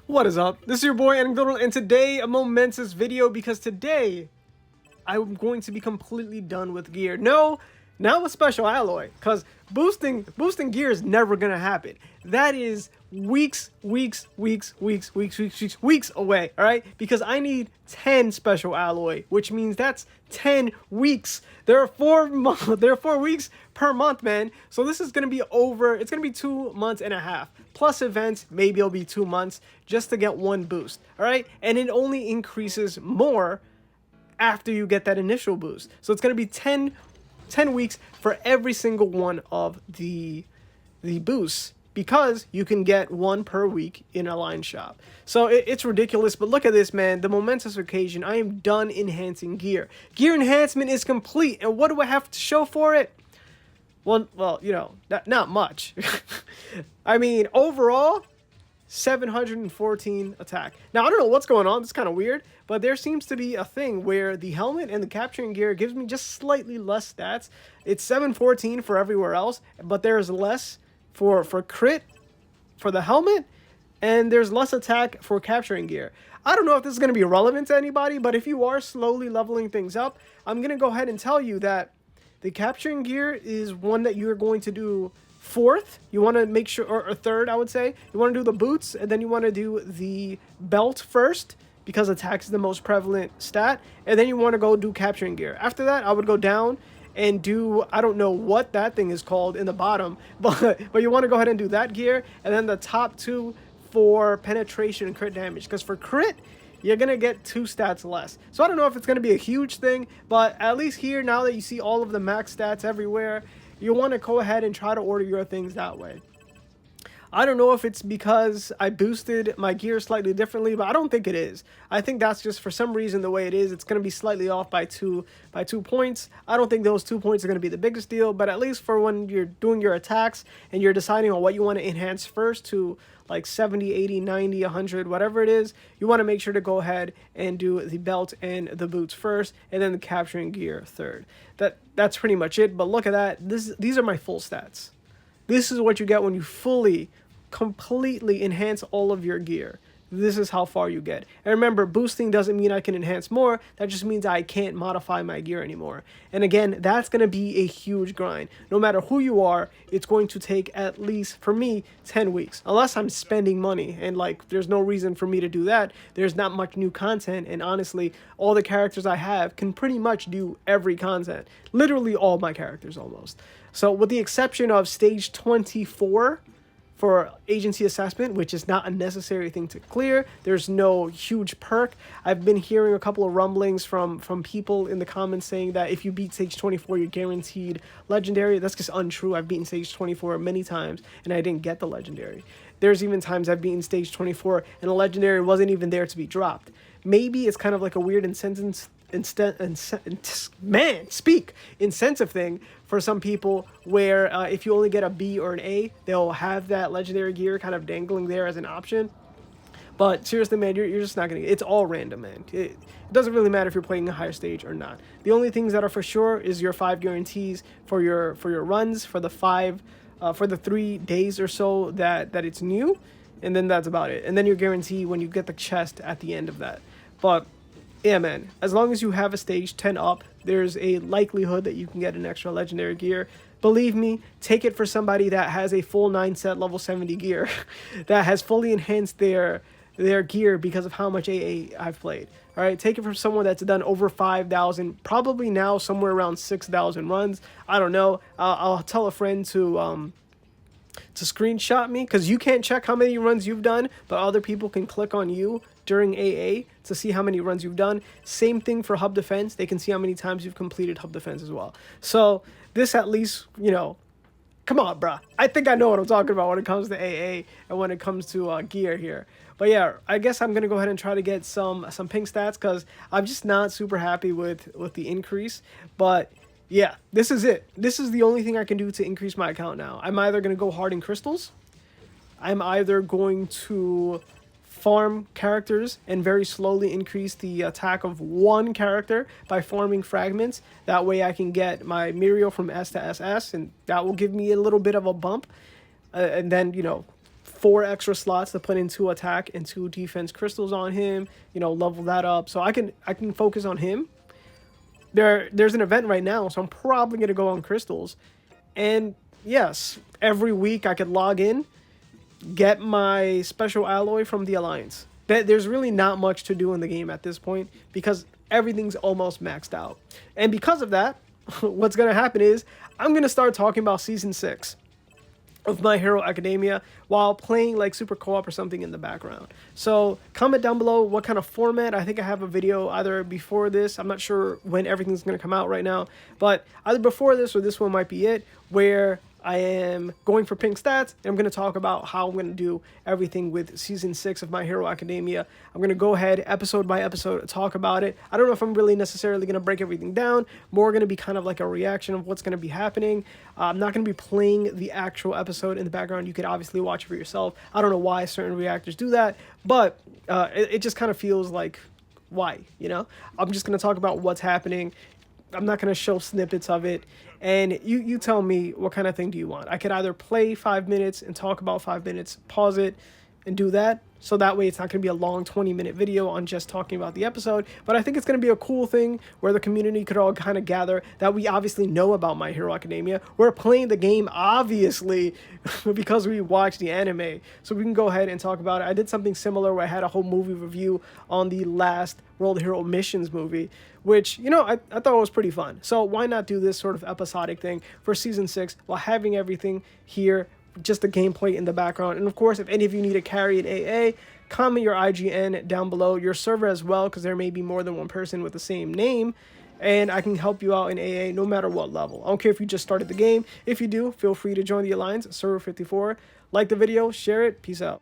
What is up? This is your boy Anecdotal, and today a momentous video because today I'm going to be completely done with gear. No, not with special alloy, because boosting gear is never gonna happen. That is weeks away. All right, because I need 10 special alloy, which means that's 10 weeks. There are 4 weeks per month, man. So this is gonna be over. It's gonna be 2 months and a half plus events. Maybe it'll be 2 months just to get one boost. All right, and it only increases more after you get that initial boost. So it's going to be 10 weeks for every single one of the boosts, because you can get one per week in a line shop. So it's ridiculous, but look at this, man. The momentous occasion. I am done enhancing gear. Gear enhancement is complete, and what do I have to show for it? Well, you know, not much. I mean, overall, 714 attack. Now, I don't know what's going on. It's kind of weird, but there seems to be a thing where the helmet and the capturing gear gives me just slightly less stats. It's 714 for everywhere else, but there's less for crit for the helmet, and there's less attack for capturing gear. I don't know if this is going to be relevant to anybody, but if you are slowly leveling things up, I'm going to go ahead and tell you that the capturing gear is one that you're going to do fourth. You want to make sure, or third, I would say. You want to do the boots, and then you want to do the belt first, because attack is the most prevalent stat, and then you want to go do capturing gear. After that, I would go down and do, I don't know what that thing is called in the bottom, but you want to go ahead and do that gear, and then the top two for penetration and crit damage, because for crit, you're going to get 2 stats less. So I don't know if it's going to be a huge thing, but at least here, now that you see all of the max stats everywhere, you want to go ahead and try to order your things that way. I don't know if it's because I boosted my gear slightly differently, but I don't think it is. I think that's just for some reason the way it is. It's going to be slightly off by 2 points. I don't think those 2 points are going to be the biggest deal, but at least for when you're doing your attacks and you're deciding on what you want to enhance first to like 70, 80, 90, 100, whatever it is, you want to make sure to go ahead and do the belt and the boots first, and then the capturing gear third. That's pretty much it. But look at that. These are my full stats. This is what you get when you completely enhance all of your gear. This is how far you get. And remember, boosting doesn't mean I can enhance more. That just means I can't modify my gear anymore. And again, that's going to be a huge grind. No matter who you are, it's going to take at least, for me, 10 weeks. Unless I'm spending money, and like there's no reason for me to do that. There's not much new content, and honestly, all the characters I have can pretty much do every content. Literally all my characters almost. So with the exception of stage 24, for agency assessment, which is not a necessary thing to clear. There's no huge perk. I've been hearing a couple of rumblings from people in the comments saying that if you beat stage 24, you're guaranteed legendary. That's just untrue. I've beaten stage 24 many times, and I didn't get the legendary. There's even times I've beaten stage 24, and the legendary wasn't even there to be dropped. Maybe it's kind of like a weird incentive thing for some people, where if you only get a B or an A, they'll have that legendary gear kind of dangling there as an option. But seriously, man, you're just not gonna get it. It's all random, man. It doesn't really matter if you're playing a higher stage or not. The only things that are for sure is your 5 guarantees for your runs for the 3 days or so that it's new, and then that's about it. And then your guarantee when you get the chest at the end of that. But yeah, man, as long as you have a stage 10 up, there's a likelihood that you can get an extra legendary gear. Believe me, take it for somebody that has a full 9 set level 70 gear, that has fully enhanced their gear because of how much AA I've played. All right, take it from someone that's done over 5,000, probably now somewhere around 6,000 runs. I don't know. I'll tell a friend to screenshot me, because you can't check how many runs you've done, but other people can click on you during AA to see how many runs you've done. Same thing for hub defense. They can see how many times you've completed hub defense as well. So this at least, you know, come on, bruh. I think I know what I'm talking about when it comes to AA and when it comes to gear here. But yeah, I guess I'm going to go ahead and try to get some pink stats, because I'm just not super happy with the increase. But yeah, this is it. This is the only thing I can do to increase my account now. I'm either going to go hard in crystals. I'm either going to farm characters and very slowly increase the attack of one character by farming fragments. That way I can get my Muriel from S to SS, and that will give me a little bit of a bump. And then, you know, 4 extra slots to put in 2 attack and 2 defense crystals on him, you know, level that up. So I can focus on him. There's an event right now, so I'm probably going to go on crystals. And yes, every week I could log in, get my special alloy from the Alliance. There's really not much to do in the game at this point because everything's almost maxed out. And because of that, what's going to happen is I'm going to start talking about Season 6 of My Hero Academia while playing like Super Co-op or something in the background. So comment down below what kind of format. I think I have a video either before this. I'm not sure when everything's going to come out right now, but either before this or this one might be it, where I am going for pink stats, and I'm going to talk about how I'm going to do everything with Season 6 of My Hero Academia. I'm going to go ahead, episode by episode, talk about it. I don't know if I'm really necessarily going to break everything down. More going to be kind of like a reaction of what's going to be happening. I'm not going to be playing the actual episode in the background. You could obviously watch it for yourself. I don't know why certain reactors do that, but it just kind of feels like, why, you know? I'm just going to talk about what's happening. I'm not going to show snippets of it. And you tell me, what kind of thing do you want? I could either play 5 minutes and talk about 5 minutes, pause it, and do that. So that way it's not going to be a long 20-minute video on just talking about the episode. But I think it's going to be a cool thing where the community could all kind of gather that we obviously know about My Hero Academia. We're playing the game, obviously, because we watched the anime. So we can go ahead and talk about it. I did something similar where I had a whole movie review on the last World Hero Missions movie, which, you know, I thought was pretty fun. So why not do this sort of episodic thing for Season 6 while having everything here, just the gameplay in the background. And of course, if any of you need to carry an AA, comment your IGN down below, your server as well, because there may be more than one person with the same name, and I can help you out in AA no matter what level. I don't care if you just started the game. If you do, feel free to join the Alliance, server 54. Like the video, share it, peace out.